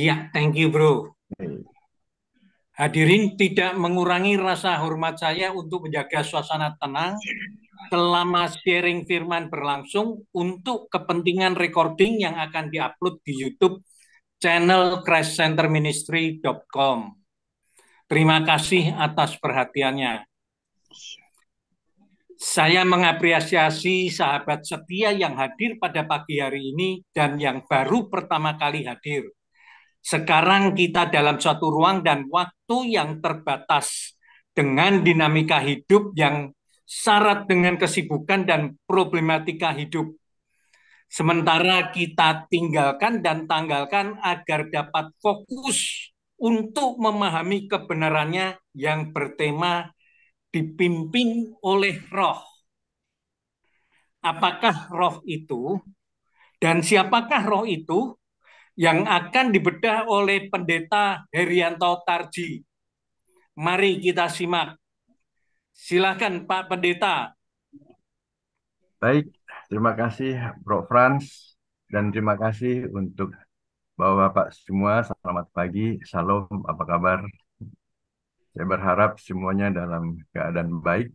Iya, thank you bro. Oke. Hadirin tidak mengurangi rasa hormat saya untuk menjaga suasana tenang selama sharing firman berlangsung untuk kepentingan recording yang akan diupload di YouTube channel crashcenterministry.com. Terima kasih atas perhatiannya. Saya mengapresiasi sahabat setia yang hadir pada pagi hari ini dan yang baru pertama kali hadir. Sekarang kita dalam suatu ruang dan waktu yang terbatas dengan dinamika hidup yang syarat dengan kesibukan dan problematika hidup. Sementara kita tinggalkan dan tanggalkan agar dapat fokus untuk memahami kebenarannya yang bertema dipimpin oleh roh. Apakah roh itu dan siapakah roh itu yang akan dibedah oleh Pendeta Herianto Tarji. Mari kita simak. Silakan Pak Pendeta. Baik, terima kasih Bro Franz dan terima kasih untuk Bapak-bapak semua. Selamat pagi, Salam, apa kabar? Saya berharap semuanya dalam keadaan baik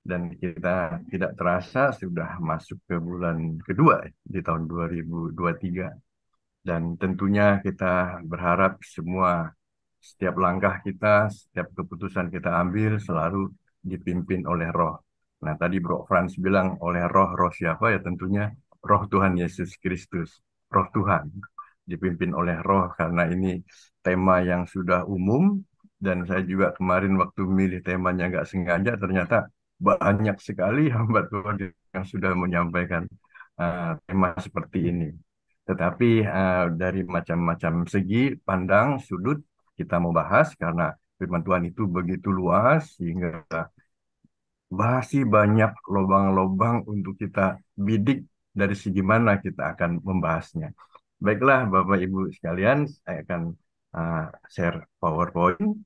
dan kita tidak terasa sudah masuk ke bulan kedua di tahun 2023. Dan tentunya kita berharap semua setiap langkah kita, setiap keputusan kita ambil selalu dipimpin oleh Roh. Nah, tadi Bro Franz bilang oleh Roh, Roh siapa ya? Tentunya Roh Tuhan Yesus Kristus, Roh Tuhan dipimpin oleh Roh karena ini tema yang sudah umum dan saya juga kemarin waktu milih temanya nggak sengaja ternyata banyak sekali hamba Tuhan yang sudah menyampaikan tema seperti ini. Tetapi dari macam-macam segi pandang, sudut kita mau bahas karena firman Tuhan itu begitu luas sehingga masih banyak lubang-lubang untuk kita bidik dari segi mana kita akan membahasnya. Baiklah Bapak Ibu sekalian, saya akan uh, share PowerPoint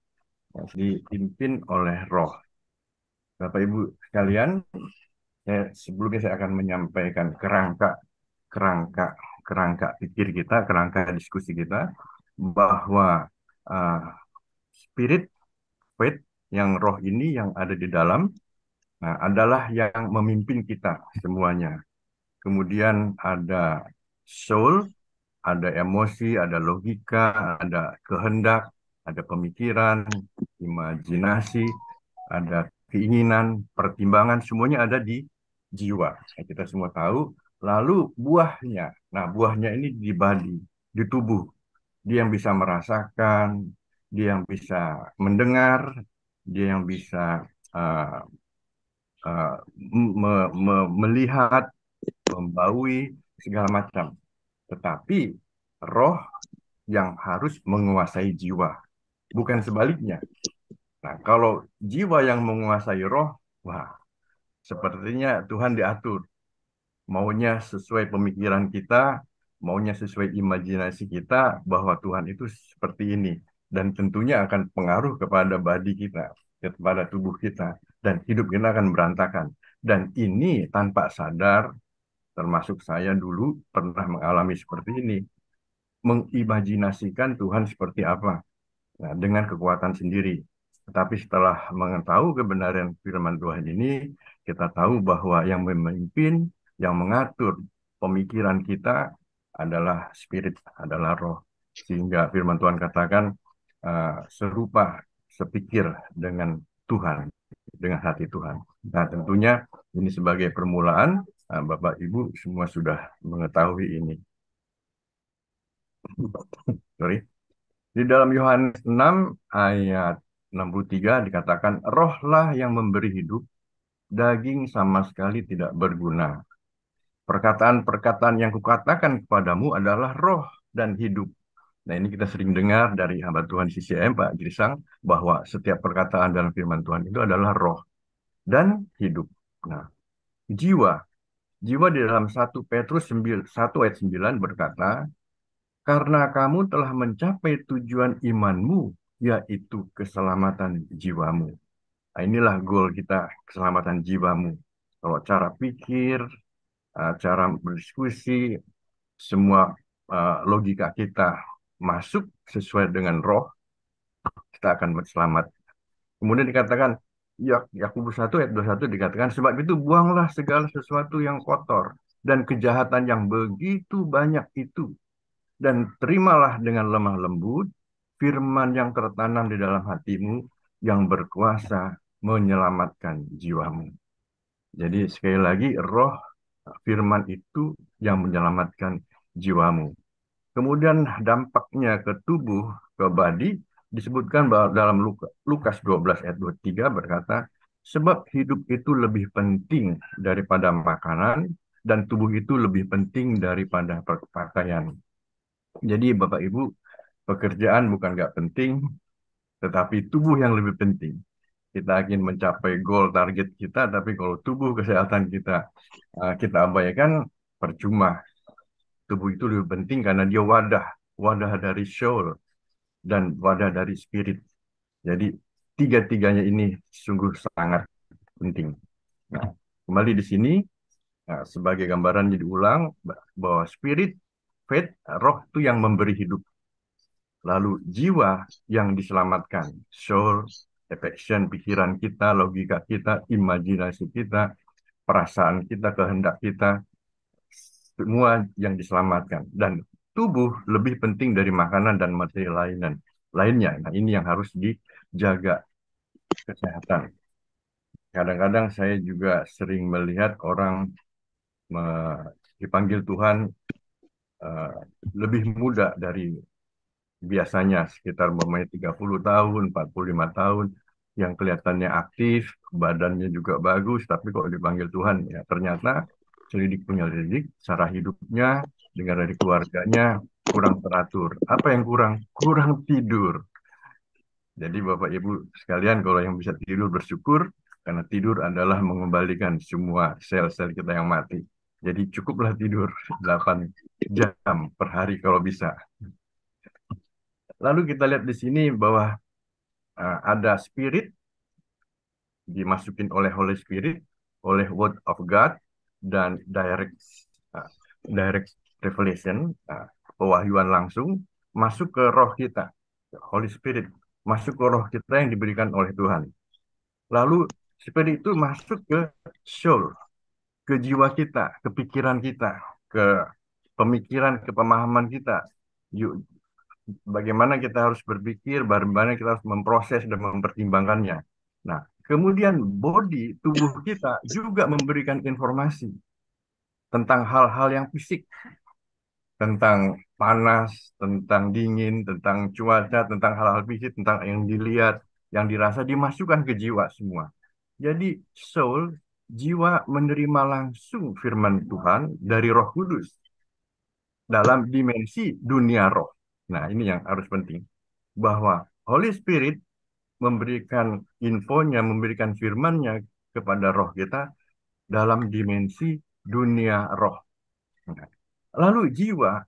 yang dipimpin oleh Roh. Bapak Ibu sekalian, sebelumnya saya akan menyampaikan kerangka kerangka pikir kita, kerangka diskusi kita bahwa uh, spirit faith yang roh ini yang ada di dalam adalah yang memimpin kita semuanya. Kemudian ada soul, ada emosi, ada logika, ada kehendak, ada pemikiran, imajinasi, ada keinginan, pertimbangan, semuanya ada di jiwa. Nah, kita semua tahu. Lalu buahnya, nah buahnya ini di body, di tubuh. Dia yang bisa merasakan, dia yang bisa mendengar, dia yang bisa uh, uh, melihat, membaui, segala macam. Tetapi roh yang harus menguasai jiwa, bukan sebaliknya. Nah, kalau jiwa yang menguasai roh, wah, sepertinya Tuhan diatur. Maunya sesuai pemikiran kita, maunya sesuai imajinasi kita, bahwa Tuhan itu seperti ini. Dan tentunya akan pengaruh kepada badi kita, kepada tubuh kita. Dan hidup kita akan berantakan. Dan ini tanpa sadar, termasuk saya dulu pernah mengalami seperti ini. Mengimajinasikan Tuhan seperti apa. Nah, dengan kekuatan sendiri. Tetapi setelah mengetahui kebenaran firman Tuhan ini, kita tahu bahwa yang memimpin, yang mengatur pemikiran kita adalah spirit, adalah roh. Sehingga firman Tuhan katakan serupa, sepikir dengan Tuhan, dengan hati Tuhan. Nah, tentunya ini sebagai permulaan, Bapak Ibu semua sudah mengetahui ini. Sorry. Di dalam Yohanes 6 ayat 63 dikatakan, rohlah yang memberi hidup, daging sama sekali tidak berguna. Perkataan-perkataan yang kukatakan kepadamu adalah roh dan hidup. Nah, ini kita sering dengar dari hamba Tuhan CCM, Pak Grisang, bahwa setiap perkataan dalam firman Tuhan itu adalah roh dan hidup. Nah, jiwa. Jiwa di dalam 1 ayat 9 berkata, karena kamu telah mencapai tujuan imanmu, yaitu keselamatan jiwamu. Nah, inilah goal kita, keselamatan jiwamu. Kalau cara pikir, cara berdiskusi, semua logika kita. masuk sesuai dengan roh, kita akan selamat. Kemudian dikatakan, ya, Yakobus 1 ayat 21 dikatakan, sebab itu buanglah segala sesuatu yang kotor dan kejahatan yang begitu banyak itu, dan terimalah dengan lemah lembut firman yang tertanam di dalam hatimu yang berkuasa menyelamatkan jiwamu. Jadi sekali lagi roh firman itu yang menyelamatkan jiwamu. Kemudian dampaknya ke tubuh, ke badi, disebutkan bahwa dalam Lukas 12 ayat 23 berkata, sebab hidup itu lebih penting daripada makanan dan tubuh itu lebih penting daripada pakaian. Jadi Bapak Ibu, pekerjaan bukan nggak penting, tetapi tubuh yang lebih penting. Kita ingin mencapai goal target kita, tapi kalau tubuh kesehatan kita abaikan, percuma. Tubuh itu lebih penting karena dia wadah dari soul dan wadah dari spirit. Jadi tiga-tiganya ini sungguh sangat penting. Nah, kembali di sini sebagai gambaran diulang bahwa spirit, faith, roh itu yang memberi hidup. Lalu jiwa yang diselamatkan, soul, affection, pikiran kita, logika kita, imajinasi kita, perasaan kita, kehendak kita, semua yang diselamatkan. Dan tubuh lebih penting dari makanan dan materi lainnya. Nah, ini yang harus dijaga kesehatan. Kadang-kadang saya juga sering melihat orang dipanggil Tuhan eh, lebih muda dari biasanya, sekitar umpamanya 30 tahun, 45 tahun, yang kelihatannya aktif, badannya juga bagus, tapi kok dipanggil Tuhan, ya ternyata selidik punya lidik, cara hidupnya, dengar dari keluarganya, kurang teratur. Apa yang kurang? Kurang tidur. Jadi Bapak Ibu sekalian, kalau yang bisa tidur bersyukur, karena tidur adalah mengembalikan semua sel-sel kita yang mati. Jadi cukuplah tidur 8 jam per hari kalau bisa. Lalu kita lihat di sini bahwa ada spirit dimasukin oleh Holy Spirit, oleh Word of God, dan uh, direct revelation, pewahyuan langsung, masuk ke roh kita, Holy Spirit, masuk ke roh kita yang diberikan oleh Tuhan. Lalu Spirit itu masuk ke soul, ke jiwa kita, ke pikiran kita, ke pemikiran, ke pemahaman kita. Bagaimana kita harus berpikir, bagaimana kita harus memproses dan mempertimbangkannya. Nah, kemudian body, tubuh kita juga memberikan informasi tentang hal-hal yang fisik, tentang panas, tentang dingin, tentang cuaca, tentang hal-hal fisik, tentang yang dilihat, yang dirasa, dimasukkan ke jiwa semua. Jadi soul, jiwa menerima langsung firman Tuhan dari Roh Kudus dalam dimensi dunia roh. Nah, ini yang harus penting. Bahwa Holy Spirit memberikan infonya, memberikan firmannya kepada roh kita dalam dimensi dunia roh. Nah, lalu jiwa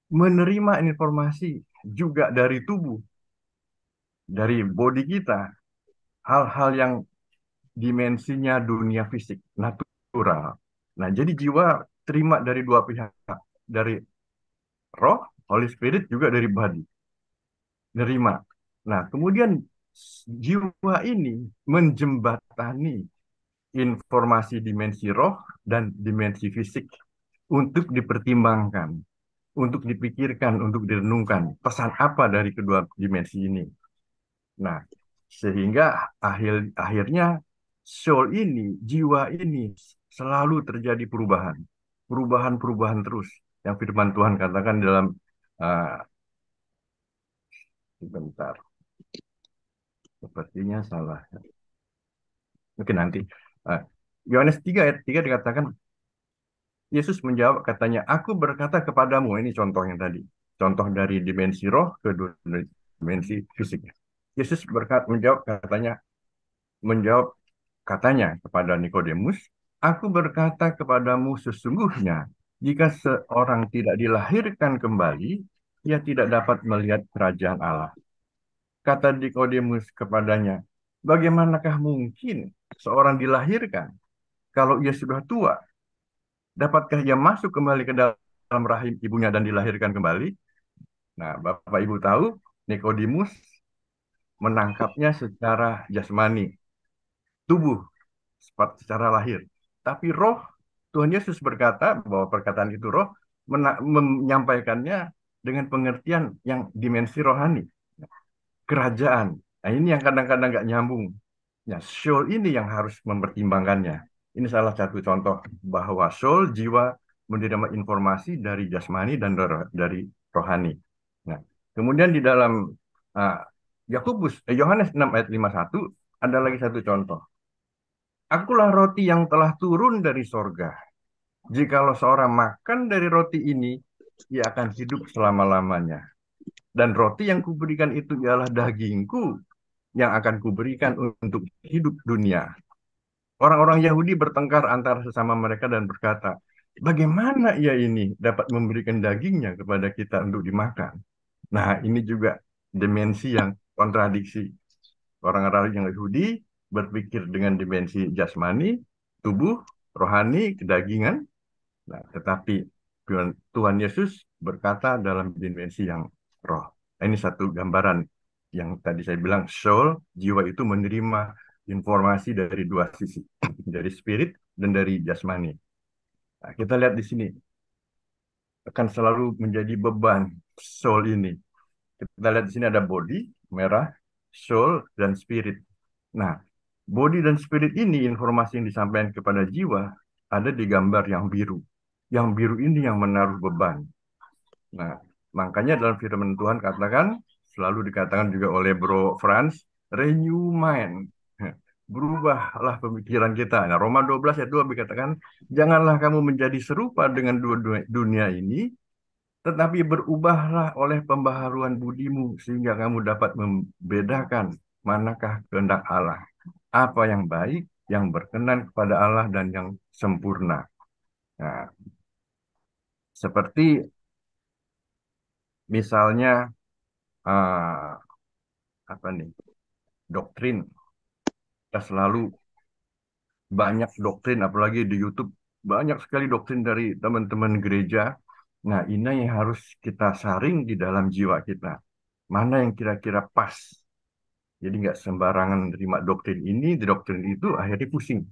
menerima informasi juga dari tubuh, dari body kita, hal-hal yang dimensinya dunia fisik, natural. Nah, jadi jiwa terima dari dua pihak, dari roh, Holy Spirit, juga dari body, nerima. Nah, kemudian jiwa ini menjembatani informasi dimensi roh dan dimensi fisik untuk dipertimbangkan, untuk dipikirkan, untuk direnungkan. Pesan apa dari kedua dimensi ini? Nah, sehingga akhirnya soul ini, jiwa ini selalu terjadi perubahan. Perubahan-perubahan terus. Yang firman Tuhan katakan dalam uh, sebentar, sepertinya salah. Mungkin nanti. Uh, Yohanes 3 ayat 3 dikatakan, Yesus menjawab katanya, aku berkata kepadamu, ini contohnya tadi. Contoh dari dimensi roh ke dimensi fisik. Yesus menjawab katanya kepada Nikodemus, aku berkata kepadamu sesungguhnya, jika seorang tidak dilahirkan kembali, ia tidak dapat melihat kerajaan Allah. Kata Nikodemus kepadanya, bagaimanakah mungkin seorang dilahirkan kalau ia sudah tua? Dapatkah ia masuk kembali ke dalam rahim ibunya dan dilahirkan kembali? Nah, Bapak Ibu tahu, Nikodemus menangkapnya secara jasmani, tubuh, secara lahir. Tapi roh, Tuhan Yesus berkata bahwa perkataan itu roh menyampaikannya dengan pengertian yang dimensi rohani, kerajaan. Nah, ini yang kadang-kadang nggak nyambung. Ya, soul ini yang harus mempertimbangkannya. Ini salah satu contoh bahwa soul, jiwa, menerima informasi dari jasmani dan dari rohani. Nah, kemudian di dalam uh, Yohanes 6 ayat 51 ada lagi satu contoh. Akulah roti yang telah turun dari sorga. Jikalau seorang makan dari roti ini, ia akan hidup selama-lamanya. Dan roti yang kuberikan itu ialah dagingku yang akan kuberikan untuk hidup dunia. Orang-orang Yahudi bertengkar antara sesama mereka dan berkata, bagaimana ia ini dapat memberikan dagingnya kepada kita untuk dimakan? Nah, ini juga dimensi yang kontradiksi. Orang-orang yang Yahudi berpikir dengan dimensi jasmani, tubuh, rohani, kedagingan. Nah, tetapi Tuhan Yesus berkata dalam dimensi yang roh. Nah, ini satu gambaran yang tadi saya bilang soul, jiwa itu menerima informasi dari dua sisi, dari spirit dan dari jasmani. Nah, kita lihat di sini akan selalu menjadi beban soul ini. Kita lihat di sini ada body merah, soul dan spirit. Nah, body dan spirit ini informasi yang disampaikan kepada jiwa ada di gambar yang biru. Yang biru ini yang menaruh beban. Nah, makanya dalam firman Tuhan katakan, selalu dikatakan juga oleh Bro Franz, renew mind. Berubahlah pemikiran kita. Nah, Roma 12 ayat 2 dikatakan, janganlah kamu menjadi serupa dengan dunia ini, tetapi berubahlah oleh pembaharuan budimu, sehingga kamu dapat membedakan manakah kehendak Allah. Apa yang baik, yang berkenan kepada Allah, dan yang sempurna. Nah, seperti misalnya uh, apa nih doktrin kita selalu banyak doktrin apalagi di YouTube banyak sekali doktrin dari teman-teman gereja. Nah, ini yang harus kita saring di dalam jiwa kita. Mana yang kira-kira pas. Jadi nggak sembarangan terima doktrin ini, doktrin itu akhirnya pusing.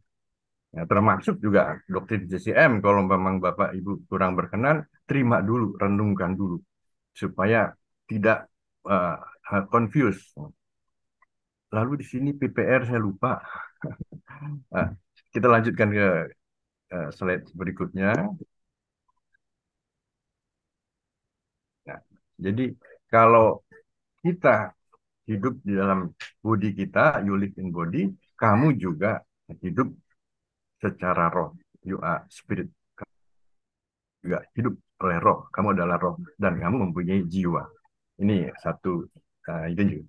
Nah, termasuk juga doktrin CCM kalau memang Bapak Ibu kurang berkenan, terima dulu, renungkan dulu supaya tidak uh, confuse. Lalu di sini PPR saya lupa. Nah, kita lanjutkan ke slide berikutnya. Nah, jadi kalau kita hidup di dalam body kita, you live in body, kamu juga hidup secara roh. You are spirit, juga hidup oleh roh. Kamu adalah roh dan kamu mempunyai jiwa. Ini satu itu juga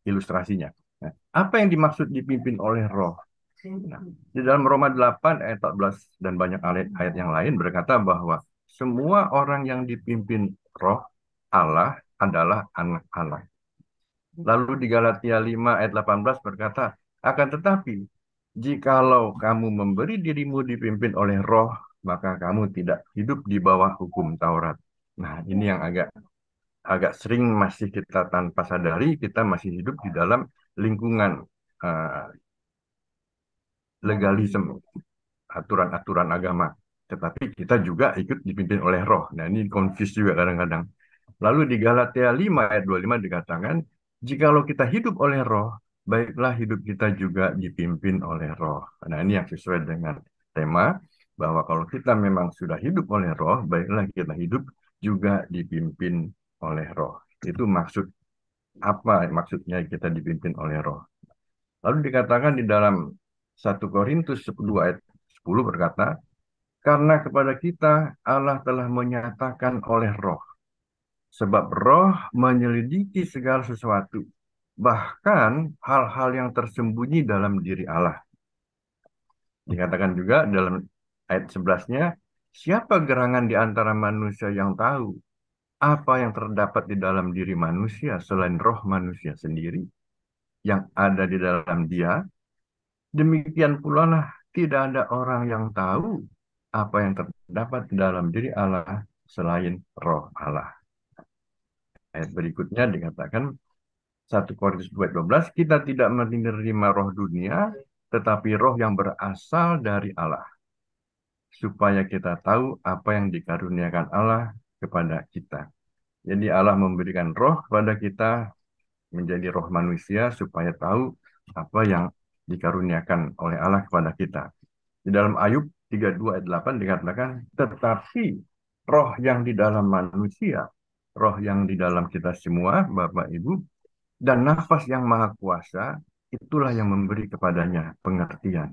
ilustrasinya. Nah, apa yang dimaksud dipimpin oleh roh? Nah, di dalam Roma 8 ayat 14 dan banyak ayat yang lain berkata bahwa semua orang yang dipimpin roh Allah adalah anak Allah. Lalu di Galatia 5 ayat 18 berkata, akan tetapi jikalau kamu memberi dirimu dipimpin oleh roh, maka kamu tidak hidup di bawah hukum Taurat. Nah, ini yang agak agak sering masih kita tanpa sadari, kita masih hidup di dalam lingkungan uh, legalisme, aturan-aturan agama. Tetapi kita juga ikut dipimpin oleh roh. Nah, ini confuse juga kadang-kadang. Lalu di Galatia 5 ayat 25 dikatakan, jikalau kita hidup oleh roh, baiklah hidup kita juga dipimpin oleh roh. Nah, ini yang sesuai dengan tema, bahwa kalau kita memang sudah hidup oleh roh, baiklah kita hidup juga dipimpin oleh roh. Itu maksud apa maksudnya kita dipimpin oleh roh. Lalu dikatakan di dalam 1 Korintus 2 ayat 10 berkata, karena kepada kita Allah telah menyatakan oleh roh. Sebab roh menyelidiki segala sesuatu. Bahkan hal-hal yang tersembunyi dalam diri Allah. Dikatakan juga dalam ayat 11-nya, siapa gerangan di antara manusia yang tahu apa yang terdapat di dalam diri manusia selain roh manusia sendiri yang ada di dalam dia? Demikian pula lah tidak ada orang yang tahu apa yang terdapat di dalam diri Allah selain roh Allah. ayat berikutnya dikatakan 1 Korintus 2:12, kita tidak menerima roh dunia, tetapi roh yang berasal dari Allah, supaya kita tahu apa yang dikaruniakan Allah kepada kita. Jadi Allah memberikan roh kepada kita menjadi roh manusia supaya tahu apa yang dikaruniakan oleh Allah kepada kita. Di dalam Ayub 32 ayat 8 dikatakan, tetapi roh yang di dalam manusia, roh yang di dalam kita semua, Bapak Ibu, dan nafas yang maha kuasa, itulah yang memberi kepadanya pengertian.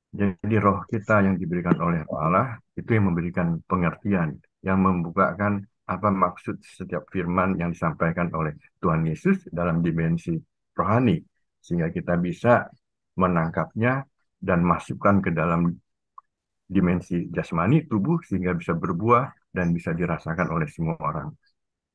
Jadi roh kita yang diberikan oleh Allah, itu yang memberikan pengertian, yang membukakan apa maksud setiap firman yang disampaikan oleh Tuhan Yesus dalam dimensi rohani. Sehingga kita bisa menangkapnya dan masukkan ke dalam dimensi jasmani tubuh sehingga bisa berbuah dan bisa dirasakan oleh semua orang.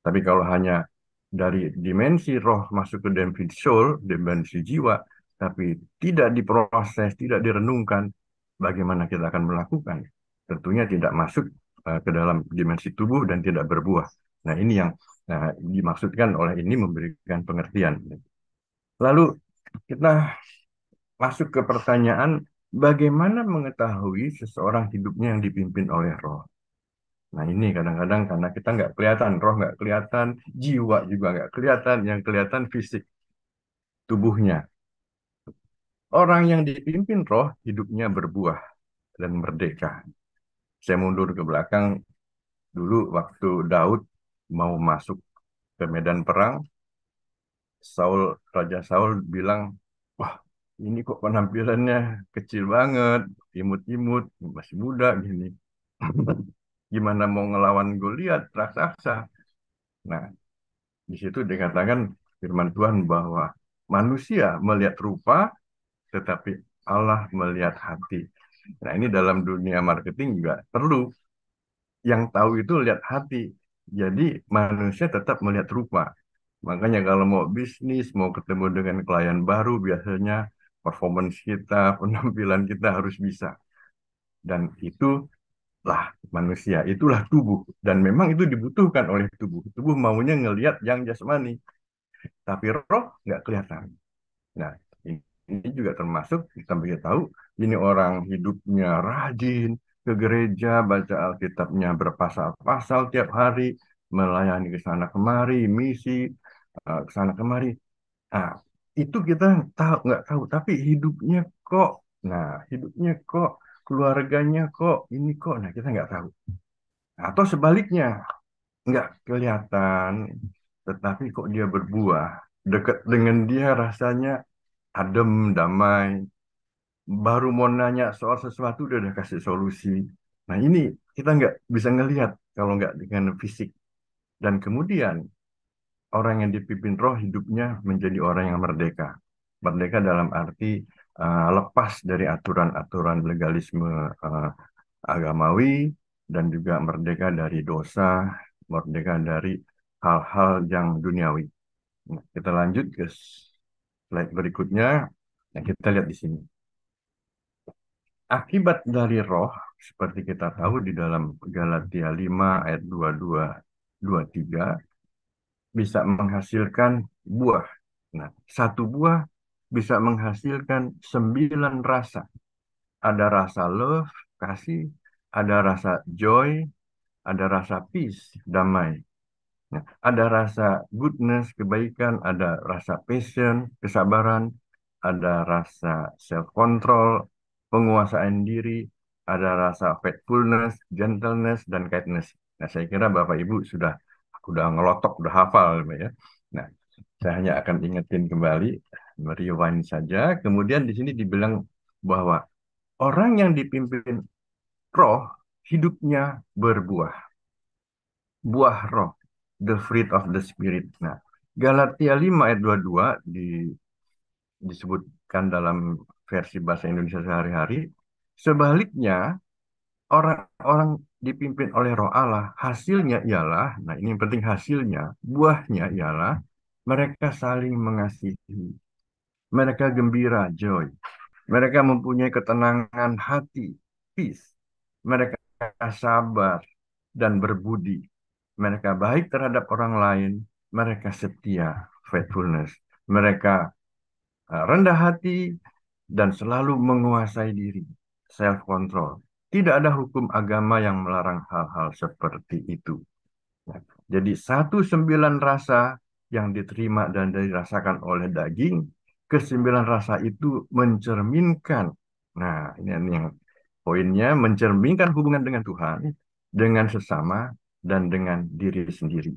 Tapi kalau hanya dari dimensi roh masuk ke dimensi soul, dimensi jiwa, tapi tidak diproses, tidak direnungkan, bagaimana kita akan melakukan? Tentunya tidak masuk ke dalam dimensi tubuh dan tidak berbuah. Nah, ini yang dimaksudkan oleh ini memberikan pengertian. Lalu kita masuk ke pertanyaan, bagaimana mengetahui seseorang hidupnya yang dipimpin oleh roh? Nah ini kadang-kadang karena kita nggak kelihatan, roh nggak kelihatan, jiwa juga nggak kelihatan, yang kelihatan fisik tubuhnya. Orang yang dipimpin roh hidupnya berbuah dan merdeka. Saya mundur ke belakang dulu waktu Daud mau masuk ke medan perang, Raja Saul bilang, wah ini kok penampilannya kecil banget, imut-imut, masih muda gini. Gimana mau ngelawan Goliat raksasa? Nah, di situ dikatakan firman Tuhan bahwa manusia melihat rupa, tetapi Allah melihat hati. Nah, ini dalam dunia marketing juga perlu. Yang tahu itu lihat hati. Jadi manusia tetap melihat rupa. Makanya kalau mau bisnis, mau ketemu dengan klien baru, biasanya performance kita, penampilan kita harus bisa. Dan itulah manusia, itulah tubuh. Dan memang itu dibutuhkan oleh tubuh. Tubuh maunya ngelihat yang jasmani. Tapi roh nggak kelihatan. Nah, ini juga termasuk kita bisa tahu ini orang hidupnya rajin ke gereja, baca Alkitabnya berpasal-pasal tiap hari, melayani ke sana kemari, misi ke sana kemari. Nah, itu kita tahu nggak tahu, tapi hidupnya kok, nah hidupnya kok, keluarganya kok, ini kok, nah kita nggak tahu. Atau sebaliknya, nggak kelihatan, tetapi kok dia berbuah. Dekat dengan dia rasanya adem, damai. Baru mau nanya soal sesuatu, dia udah kasih solusi. Nah ini kita nggak bisa ngelihat kalau nggak dengan fisik. Dan kemudian orang yang dipimpin roh hidupnya menjadi orang yang merdeka. Merdeka dalam arti lepas dari aturan-aturan legalisme uh, agamawi dan juga merdeka dari dosa, merdeka dari hal-hal yang duniawi. Nah, kita lanjut ke slide berikutnya. Yang kita lihat di sini. Akibat dari roh, seperti kita tahu di dalam Galatia 5 ayat 22-23, bisa menghasilkan buah. Nah, satu buah bisa menghasilkan 9 rasa. Ada rasa love, kasih, ada rasa joy, ada rasa peace, damai. Nah, ada rasa goodness, kebaikan, ada rasa passion, kesabaran, ada rasa self-control, penguasaan diri, ada rasa faithfulness, gentleness, dan kindness. Nah, saya kira Bapak Ibu sudah ngelotok, sudah hafal ya. Nah, saya hanya akan ingetin kembali, rewind saja. Kemudian di sini dibilang bahwa orang yang dipimpin roh, hidupnya berbuah. Buah roh, the fruit of the spirit. Nah, Galatia 5 ayat 22 disebutkan dalam versi bahasa Indonesia sehari-hari. Sebaliknya, orang-orang dipimpin oleh roh Allah, hasilnya ialah, nah ini yang penting hasilnya, buahnya ialah mereka saling mengasihi. Mereka gembira, joy. Mereka mempunyai ketenangan hati, peace. Mereka sabar dan berbudi. Mereka baik terhadap orang lain mereka setia, faithfulness. Mereka rendah hati dan selalu menguasai diri, self control. Tidak ada hukum agama yang melarang hal-hal seperti itu. Ya. Jadi satu sembilan rasa yang diterima dan dirasakan oleh daging, kesembilan rasa itu mencerminkan. Nah, ini yang poinnya, mencerminkan hubungan dengan Tuhan, dengan sesama, dan dengan diri sendiri.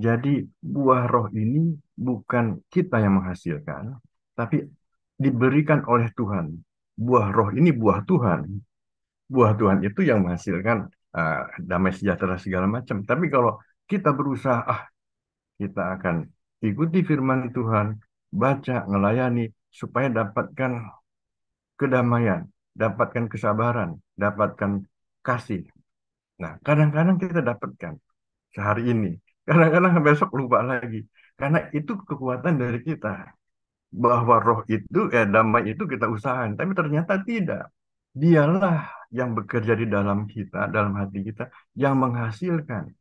Jadi buah roh ini bukan kita yang menghasilkan, tapi diberikan oleh Tuhan. Buah roh ini buah Tuhan. Buah Tuhan itu yang menghasilkan damai sejahtera segala macam. Tapi kalau kita berusaha, kita akan ikuti firman Tuhan, baca, melayani, supaya dapatkan kedamaian, dapatkan kesabaran, dapatkan kasih. Nah, kadang-kadang kita dapatkan sehari ini. Kadang-kadang besok lupa lagi. Karena itu kekuatan dari kita. Bahwa roh itu, damai itu kita usahakan. Tapi ternyata tidak. Dialah yang bekerja di dalam kita, dalam hati kita, yang menghasilkan.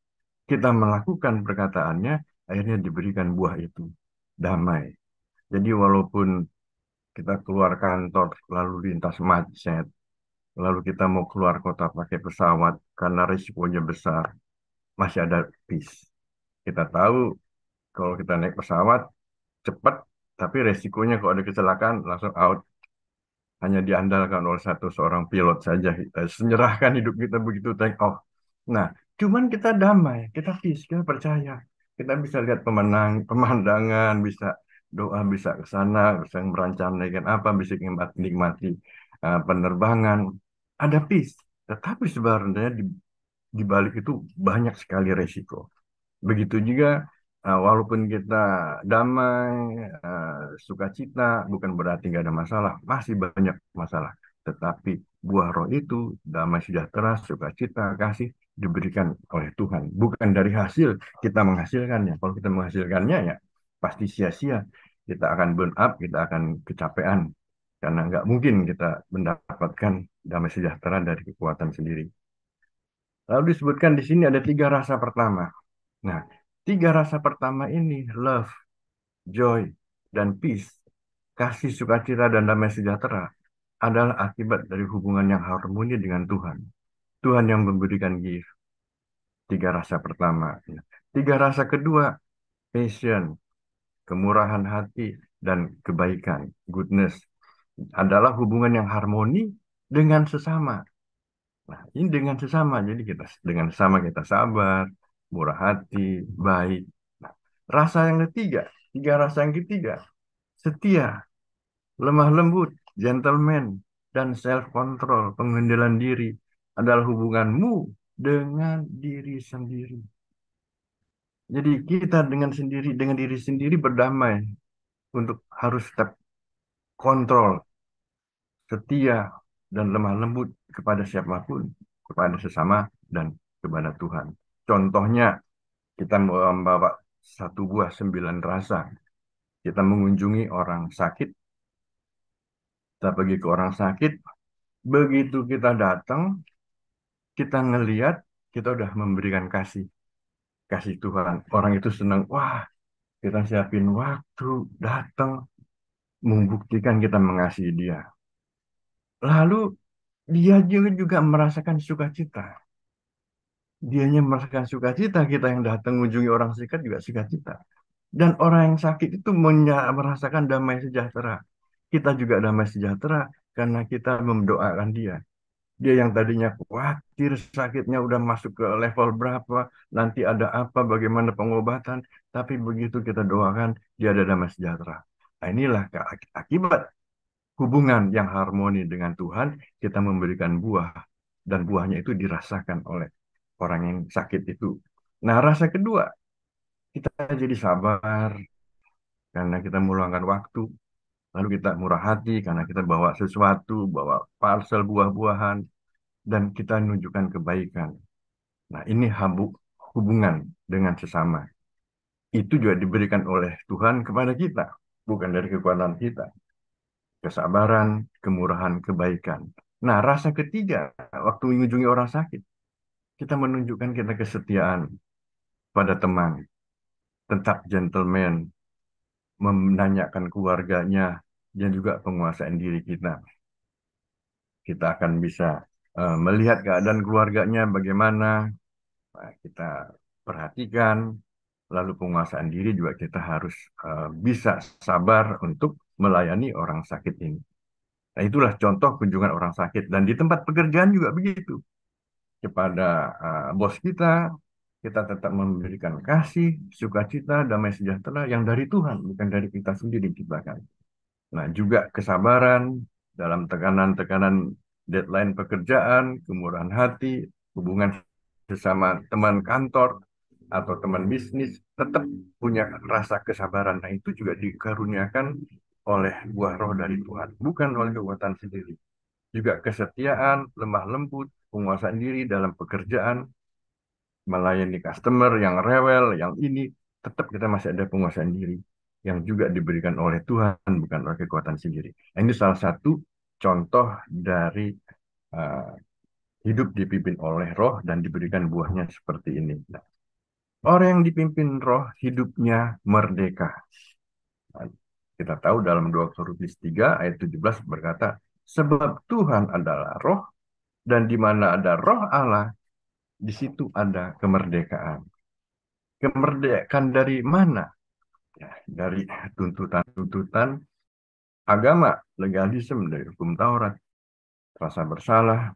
Kita melakukan perkataannya, akhirnya diberikan buah itu. Damai. Jadi walaupun kita keluar kantor, lalu lintas macet, lalu kita mau keluar kota pakai pesawat, karena risikonya besar, masih ada peace. Kita tahu kalau kita naik pesawat cepat, tapi resikonya kalau ada kecelakaan langsung out. Hanya diandalkan oleh satu seorang pilot saja. Kita menyerahkan hidup kita begitu take off. Nah, cuman kita damai, kita peace, kita percaya. Kita bisa lihat pemandangan, bisa doa, bisa ke sana, bisa merancangkan apa, bisa nikmati penerbangan. Ada peace. Tetapi sebenarnya di balik itu banyak sekali resiko. Begitu juga, walaupun kita damai, sukacita, bukan berarti nggak ada masalah, masih banyak masalah. Tetapi buah roh itu, damai sejahtera, sukacita, kasih, diberikan oleh Tuhan. Bukan dari hasil kita menghasilkannya. Kalau kita menghasilkannya ya pasti sia-sia. Kita akan burn up, kita akan kecapean. Karena nggak mungkin kita mendapatkan damai sejahtera dari kekuatan sendiri. Lalu disebutkan di sini ada tiga rasa pertama. Nah, tiga rasa pertama ini, love, joy, dan peace, kasih, sukacita, dan damai sejahtera, adalah akibat dari hubungan yang harmoni dengan Tuhan. Tuhan yang memberikan gift. Tiga rasa pertama. Tiga rasa kedua, passion, kemurahan hati, dan kebaikan, goodness, adalah hubungan yang harmoni dengan sesama. Nah, ini dengan sesama, jadi kita dengan sesama kita sabar, murah hati, baik. Nah, rasa yang ketiga, tiga rasa yang ketiga, setia, lemah lembut, gentleman, dan self control, pengendalian diri adalah hubunganmu dengan diri sendiri. Jadi kita dengan diri sendiri berdamai untuk harus tetap kontrol, setia, dan lemah lembut kepada siapapun, kepada sesama, dan kepada Tuhan. Contohnya, kita membawa satu buah sembilan rasa. Kita mengunjungi orang sakit, kita pergi ke orang sakit, begitu kita datang, kita ngeliat, kita udah memberikan kasih, kasih Tuhan. Orang itu senang, wah, kita siapin waktu, datang, membuktikan kita mengasihi dia. Lalu, dia juga merasakan sukacita. Dianya merasakan sukacita, kita yang datang mengunjungi orang sakit juga sukacita. Dan orang yang sakit itu merasakan damai sejahtera. Kita juga damai sejahtera karena kita mendoakan dia. Dia yang tadinya khawatir sakitnya udah masuk ke level berapa, nanti ada apa, bagaimana pengobatan. Tapi begitu kita doakan, dia ada damai sejahtera. Nah, inilah akibat hubungan yang harmoni dengan Tuhan, kita memberikan buah. Dan buahnya itu dirasakan oleh orang yang sakit itu. Nah, rasa kedua, kita jadi sabar karena kita meluangkan waktu. Lalu kita murah hati karena kita bawa sesuatu, bawa parcel buah-buahan, dan kita menunjukkan kebaikan. Nah, ini hubungan dengan sesama. Itu juga diberikan oleh Tuhan kepada kita, bukan dari kekuatan kita. Kesabaran, kemurahan, kebaikan. Nah, rasa ketiga, waktu mengunjungi orang sakit, kita menunjukkan kita kesetiaan pada teman. tetap gentleman, menanyakan keluarganya, dan juga penguasaan diri kita. Kita akan bisa melihat keadaan keluarganya bagaimana, kita perhatikan, lalu penguasaan diri juga kita harus bisa sabar untuk melayani orang sakit ini. Nah, itulah contoh kunjungan orang sakit. Dan di tempat pekerjaan juga begitu. Kepada bos kita tetap memberikan kasih, sukacita, damai sejahtera yang dari Tuhan, bukan dari kita sendiri ciptakan. Nah, juga kesabaran dalam tekanan-tekanan deadline pekerjaan, kemurahan hati, hubungan sesama teman kantor atau teman bisnis, tetap punya rasa kesabaran. Nah, itu juga dikaruniakan oleh buah roh dari Tuhan, bukan oleh kekuatan sendiri. Juga kesetiaan, lemah lembut, penguasaan diri dalam pekerjaan, melayani customer yang rewel, yang ini, tetap kita masih ada penguasaan diri yang juga diberikan oleh Tuhan, bukan oleh kekuatan sendiri. Nah, ini salah satu contoh dari uh, hidup dipimpin oleh roh dan diberikan buahnya seperti ini. Nah, orang yang dipimpin roh hidupnya merdeka. Nah, kita tahu dalam 2 Korintus 3 ayat 17 berkata, sebab Tuhan adalah roh dan di mana ada roh Allah, di situ ada kemerdekaan. Kemerdekaan dari mana? Ya, dari tuntutan-tuntutan agama, legalisme dari hukum Taurat, rasa bersalah,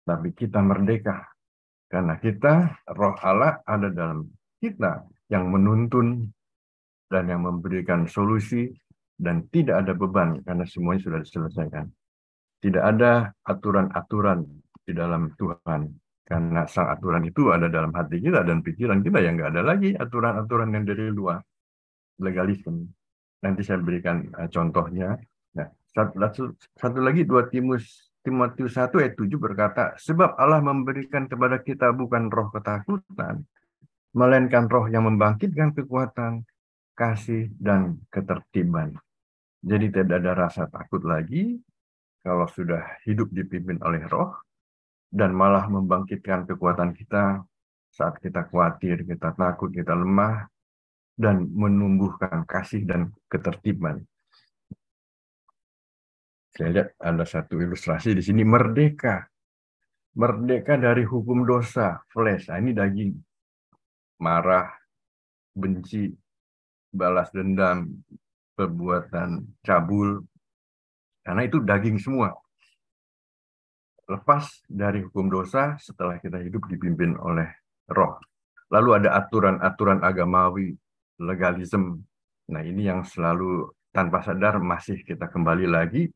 tapi kita merdeka. Karena kita, roh Allah ada dalam kita yang menuntun dan yang memberikan solusi dan tidak ada beban karena semuanya sudah diselesaikan. Tidak ada aturan-aturan di dalam Tuhan. Karena sang aturan itu ada dalam hati kita dan pikiran kita yang nggak ada lagi aturan-aturan yang dari luar. Legalisme. Nanti saya berikan contohnya. Nah, satu lagi 2 Timotius 1 ayat 7 berkata, sebab Allah memberikan kepada kita bukan roh ketakutan, melainkan roh yang membangkitkan kekuatan, kasih, dan ketertiban. Jadi tidak ada rasa takut lagi kalau sudah hidup dipimpin oleh roh, dan malah membangkitkan kekuatan kita saat kita khawatir, kita takut, kita lemah, dan menumbuhkan kasih dan ketertiban. Saya lihat ada satu ilustrasi di sini, merdeka. Merdeka dari hukum dosa, flesh. Nah, ini daging. Marah, benci, balas dendam, perbuatan cabul. Karena itu daging semua. Lepas dari hukum dosa setelah kita hidup dipimpin oleh roh. Lalu ada aturan-aturan agamawi, legalisme. Nah, ini yang selalu tanpa sadar masih kita kembali lagi.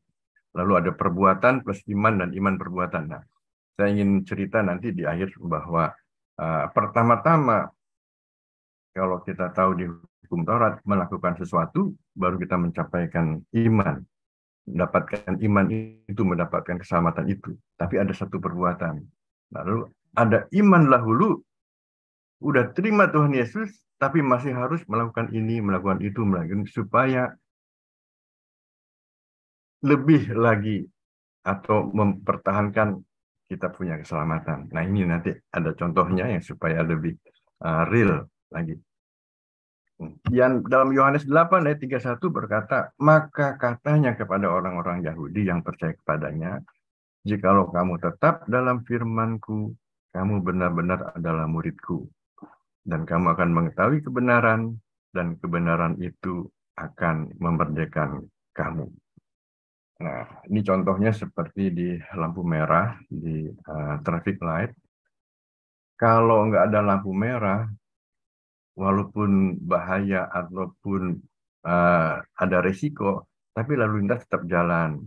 Lalu ada perbuatan plus iman dan iman perbuatan. Nah, saya ingin cerita nanti di akhir bahwa pertama-tama kalau kita tahu di hukum Taurat melakukan sesuatu, baru kita mencapaikan iman. Mendapatkan iman itu, mendapatkan keselamatan itu. Tapi ada satu perbuatan. Lalu ada iman dahulu, udah terima Tuhan Yesus, tapi masih harus melakukan ini, melakukan itu, melakukan supaya lebih lagi atau mempertahankan kita punya keselamatan. Nah, ini nanti ada contohnya yang supaya lebih real lagi. Yang dalam Yohanes 8 ayat 31 berkata, maka katanya kepada orang-orang Yahudi yang percaya kepadanya, jikalau kamu tetap dalam firman-Ku, kamu benar-benar adalah murid-Ku, dan kamu akan mengetahui kebenaran, dan kebenaran itu akan memerdekakan kamu. Nah, ini contohnya seperti di lampu merah, di traffic light. Kalau nggak ada lampu merah, walaupun bahaya ataupun ada resiko, tapi lalu lintas tetap jalan.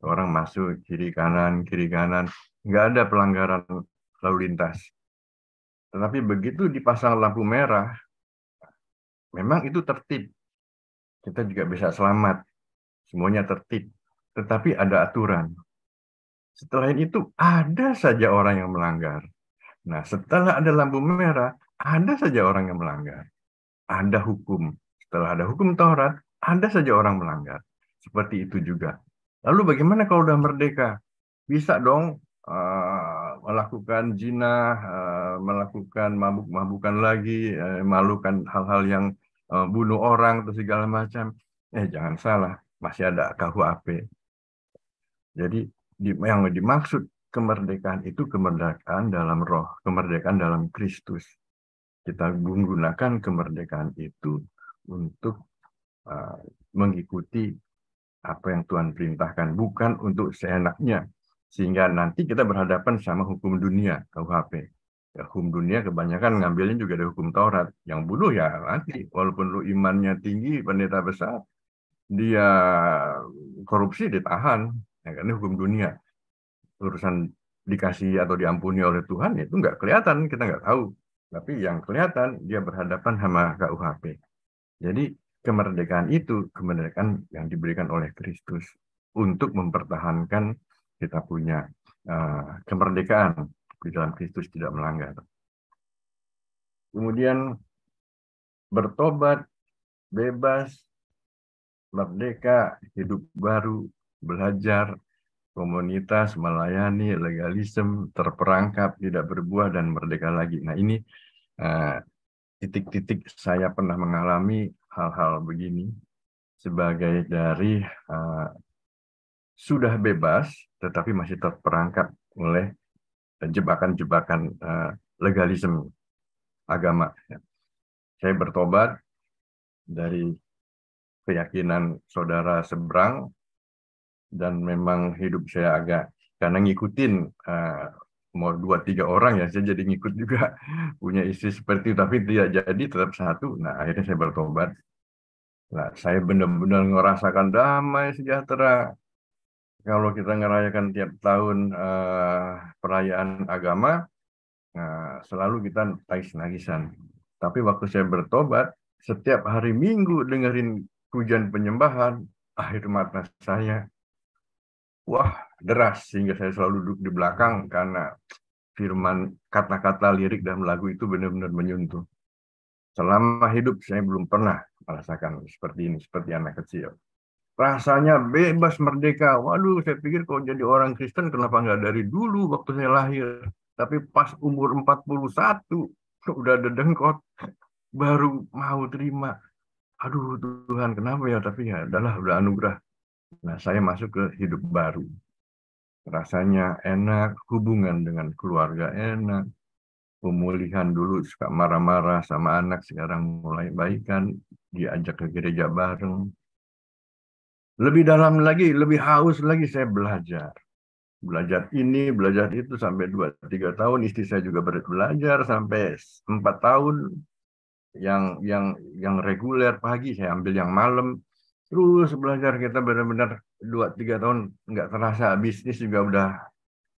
Orang masuk kiri kanan, nggak ada pelanggaran lalu lintas. Tetapi begitu dipasang lampu merah, memang itu tertib. Kita juga bisa selamat, semuanya tertib. Tetapi ada aturan. Setelah itu ada saja orang yang melanggar. Nah, setelah ada lampu merah, ada saja orang yang melanggar. Ada hukum. Setelah ada hukum Taurat, ada saja orang melanggar. Seperti itu juga. Lalu bagaimana kalau sudah merdeka? Bisa dong melakukan zina, melakukan mabuk-mabukan lagi, melakukan hal-hal yang bunuh orang atau segala macam. Jangan salah, masih ada KUHP. Jadi yang dimaksud kemerdekaan itu kemerdekaan dalam roh, kemerdekaan dalam Kristus. Kita menggunakan kemerdekaan itu untuk uh, mengikuti apa yang Tuhan perintahkan, bukan untuk seenaknya. Sehingga nanti kita berhadapan sama hukum dunia, KUHP. Ya, hukum dunia kebanyakan ngambilnya juga dari hukum Taurat. Yang bunuh ya nanti, walaupun lu imannya tinggi, pendeta besar, dia korupsi ditahan. Ya, karena hukum dunia. Urusan dikasih atau diampuni oleh Tuhan, itu nggak kelihatan, kita nggak tahu. Tapi yang kelihatan, dia berhadapan sama KUHP. Jadi kemerdekaan itu kemerdekaan yang diberikan oleh Kristus untuk mempertahankan kita punya kemerdekaan di dalam Kristus tidak melanggar. Kemudian bertobat, bebas, merdeka, hidup baru, belajar, komunitas, melayani, legalisme, terperangkap, tidak berbuah, dan merdeka lagi. Nah ini titik-titik saya pernah mengalami hal-hal begini sebagai dari sudah bebas, tetapi masih terperangkap oleh jebakan-jebakan legalisme agama. Saya bertobat dari keyakinan saudara seberang, dan memang hidup saya agak, karena ngikutin mau 2-3 orang ya, saya jadi ngikut juga, punya istri seperti itu, tapi tidak jadi, tetap satu. Nah, akhirnya saya bertobat. Nah, saya benar-benar merasakan damai sejahtera. Kalau kita ngerayakan tiap tahun perayaan agama, selalu kita tangis-tangisan. Tapi waktu saya bertobat, setiap hari Minggu dengerin pujian penyembahan, air mata saya, wah, deras. Sehingga saya selalu duduk di belakang karena firman, kata-kata lirik dalam lagu itu benar-benar menyentuh. Selama hidup saya belum pernah merasakan seperti ini, seperti anak kecil. Rasanya bebas, merdeka. Waduh, saya pikir kalau jadi orang Kristen kenapa nggak dari dulu waktu saya lahir. Tapi pas umur 41, udah ada dengkot, baru mau terima. Aduh Tuhan, kenapa ya? Tapi ya adalah udah anugerah. Nah, saya masuk ke hidup baru. Rasanya enak, hubungan dengan keluarga enak. Pemulihan dulu suka marah-marah sama anak, sekarang mulai baikan, diajak ke gereja bareng. Lebih dalam lagi, lebih haus lagi saya belajar. Belajar ini, belajar itu sampai 2-3 tahun. Istri saya juga belajar sampai 4 tahun. Yang reguler pagi, saya ambil yang malam. Terus belajar, kita benar-benar 2-3 tahun nggak terasa. Bisnis juga udah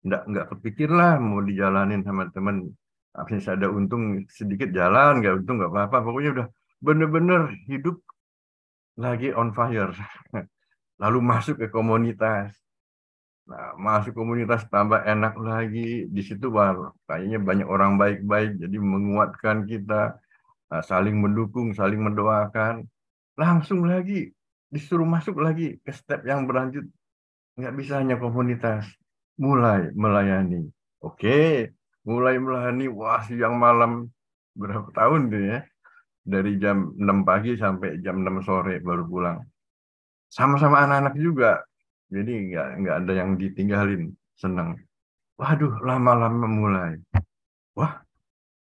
nggak kepikir lah mau dijalanin sama teman. Habis ada untung sedikit jalan, nggak untung nggak apa-apa. Pokoknya udah benar-benar hidup lagi on fire. Lalu masuk ke komunitas. Nah, masuk komunitas tambah enak lagi. Di situ baru kayaknya banyak orang baik-baik, jadi menguatkan kita, saling mendukung, saling mendoakan. Langsung lagi disuruh masuk lagi ke step yang berlanjut. Nggak bisa hanya komunitas. Mulai melayani. Oke, mulai melayani. Wah, siang malam. Berapa tahun tuh ya? Dari jam 6 pagi sampai jam 6 sore baru pulang. Sama-sama anak-anak juga. Jadi nggak ada yang ditinggalin. Senang. Waduh, lama-lama mulai. Wah,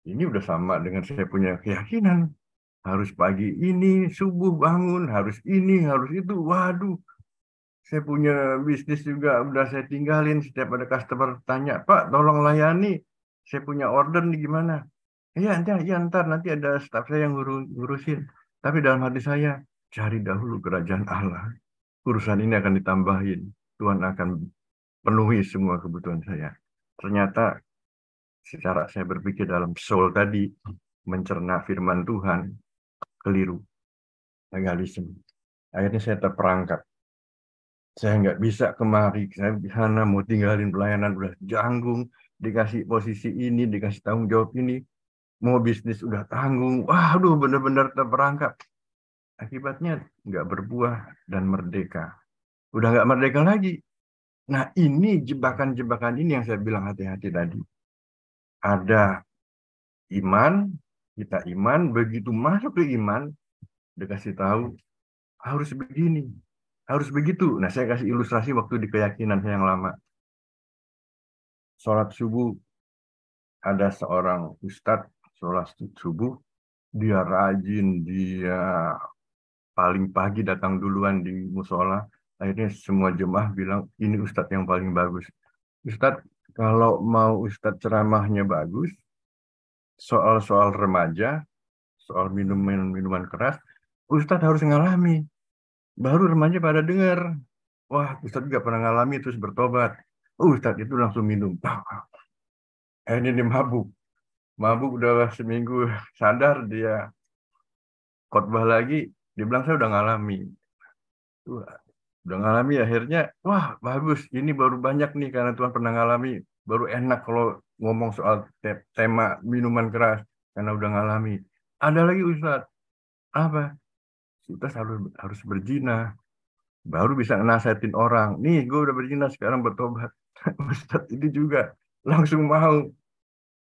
ini udah sama dengan saya punya keyakinan. Harus pagi ini, subuh bangun, harus ini, harus itu. Waduh, saya punya bisnis juga udah saya tinggalin. Setiap ada customer tanya, Pak, tolong layani. Saya punya order nih gimana? Iya, ntar nanti ada staff saya yang ngurusin. Tapi dalam hati saya, cari dahulu kerajaan Allah. Urusan ini akan ditambahin. Tuhan akan penuhi semua kebutuhan saya. Ternyata secara saya berpikir dalam soul tadi, mencerna firman Tuhan, keliru, legalisme. Akhirnya saya terperangkap. Saya nggak bisa kemari, saya di sana mau tinggalin pelayanan, udah janggung, dikasih posisi ini, dikasih tanggung jawab ini, mau bisnis udah tanggung, waduh benar-benar terperangkap. Akibatnya nggak berbuah dan merdeka. Udah nggak merdeka lagi. Nah ini jebakan-jebakan ini yang saya bilang hati-hati tadi. Ada iman, kita iman, begitu masuk ke iman, dikasih tahu harus begini, harus begitu. Nah, saya kasih ilustrasi waktu di keyakinan saya yang lama. Sholat subuh, ada seorang ustadz sholat subuh, dia rajin, dia paling pagi datang duluan di musola. Akhirnya semua jemaah bilang, ini ustadz yang paling bagus. Ustadz, kalau mau ustadz ceramahnya bagus, soal-soal remaja, soal minuman keras, ustadz harus ngalami. Baru remaja pada dengar. Wah, ustadz juga pernah ngalami terus bertobat. Ustadz itu langsung minum. Ini dia mabuk. Mabuk udah seminggu sadar, dia khotbah lagi, dia bilang saya udah ngalami. Udah ngalami akhirnya, wah bagus, ini baru banyak nih karena Tuhan pernah ngalami, baru enak kalau ngomong soal tema minuman keras karena udah ngalami. Ada lagi Ustadz, apa? Ustadz harus berzina, baru bisa nasihatin orang. Nih, gue udah berzina sekarang bertobat. Ustadz itu juga langsung mau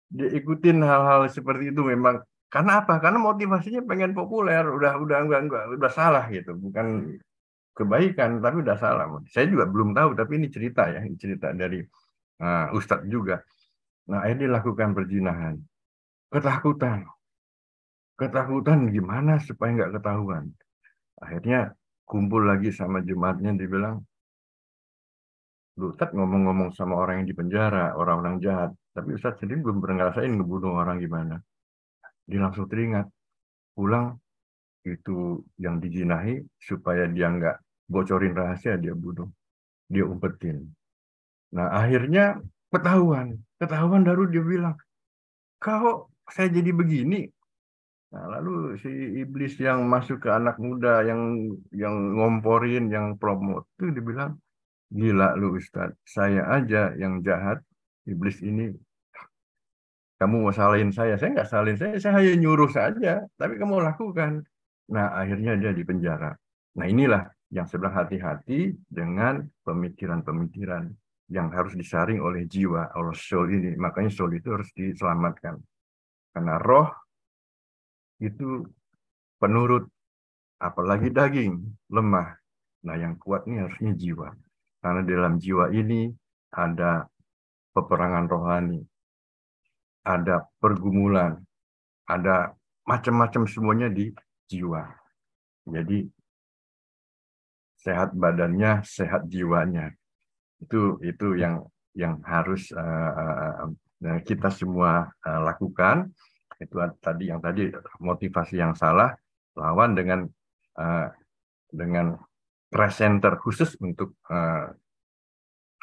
dia ikutin hal-hal seperti itu memang. Karena apa? Karena motivasinya pengen populer, enggak, udah salah gitu, bukan kebaikan, tapi udah salah. Saya juga belum tahu, tapi ini cerita ya, ini cerita dari Ustadz juga. Nah, ini dilakukan perzinahan. Ketakutan. Ketakutan gimana supaya nggak ketahuan. Akhirnya kumpul lagi sama jemaatnya, dibilang, Ustadz ngomong-ngomong sama orang yang di penjara, orang-orang jahat. Tapi Ustadz sendiri belum pernah ngerasain ngebunuh orang gimana. Dia langsung teringat, pulang itu yang dijinahi supaya dia nggak bocorin rahasia, dia bunuh. Dia umpetin. Nah, akhirnya ketahuan baru dia bilang, kau saya jadi begini. Nah, lalu si iblis yang masuk ke anak muda, yang ngomporin, yang promote itu dibilang, gila lu Ustadz, saya aja yang jahat, iblis ini, kamu mau salahin saya nggak salahin saya hanya nyuruh saja, tapi kamu lakukan. Nah, akhirnya dia di penjara. Nah, inilah yang sebelah hati-hati dengan pemikiran-pemikiran yang harus disaring oleh jiwa, oleh soul ini. Makanya soul itu harus diselamatkan. Karena roh itu penurut, apalagi daging, lemah. Nah, yang kuat ini harusnya jiwa. Karena dalam jiwa ini ada peperangan rohani, ada pergumulan, ada macam-macam semuanya di jiwa. Jadi, sehat badannya, sehat jiwanya. Itu yang harus kita semua lakukan. Itu tadi motivasi yang salah, lawan dengan presenter khusus untuk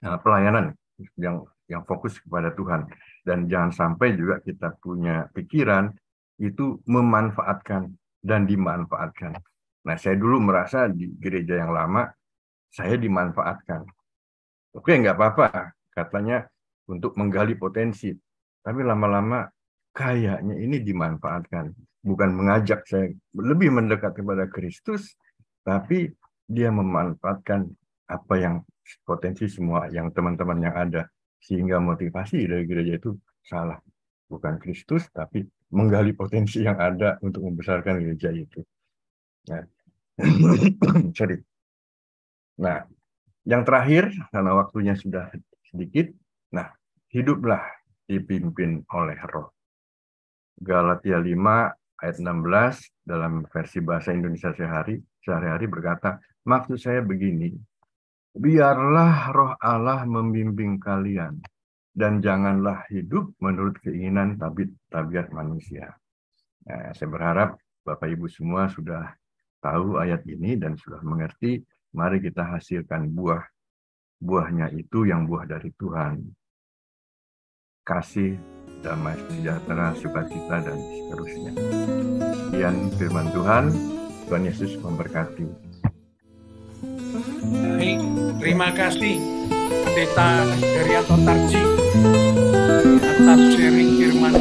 pelayanan yang fokus kepada Tuhan. Dan jangan sampai juga kita punya pikiran itu memanfaatkan dan dimanfaatkan. Nah, saya dulu merasa di gereja yang lama saya dimanfaatkan. Oke, nggak apa-apa, katanya untuk menggali potensi. Tapi lama-lama kayaknya ini dimanfaatkan. Bukan mengajak saya lebih mendekat kepada Kristus, tapi dia memanfaatkan apa yang potensi semua yang teman-teman yang ada. Sehingga motivasi dari gereja itu salah. Bukan Kristus, tapi menggali potensi yang ada untuk membesarkan gereja itu. Nah, sorry. Nah, yang terakhir, karena waktunya sudah sedikit, nah, hiduplah dipimpin oleh Roh. Galatia 5 ayat 16 dalam versi bahasa Indonesia sehari-hari berkata, maksud saya begini, biarlah Roh Allah membimbing kalian, dan janganlah hidup menurut keinginan tabiat manusia. Nah, saya berharap Bapak Ibu semua sudah tahu ayat ini dan sudah mengerti. Mari kita hasilkan buahnya itu yang buah dari Tuhan. Kasih, damai sejahtera, sukacita, dan seterusnya. Sekian firman Tuhan. Tuhan Yesus memberkati. Baik, terima kasih Pendeta Herianto Tarji atas sharing firman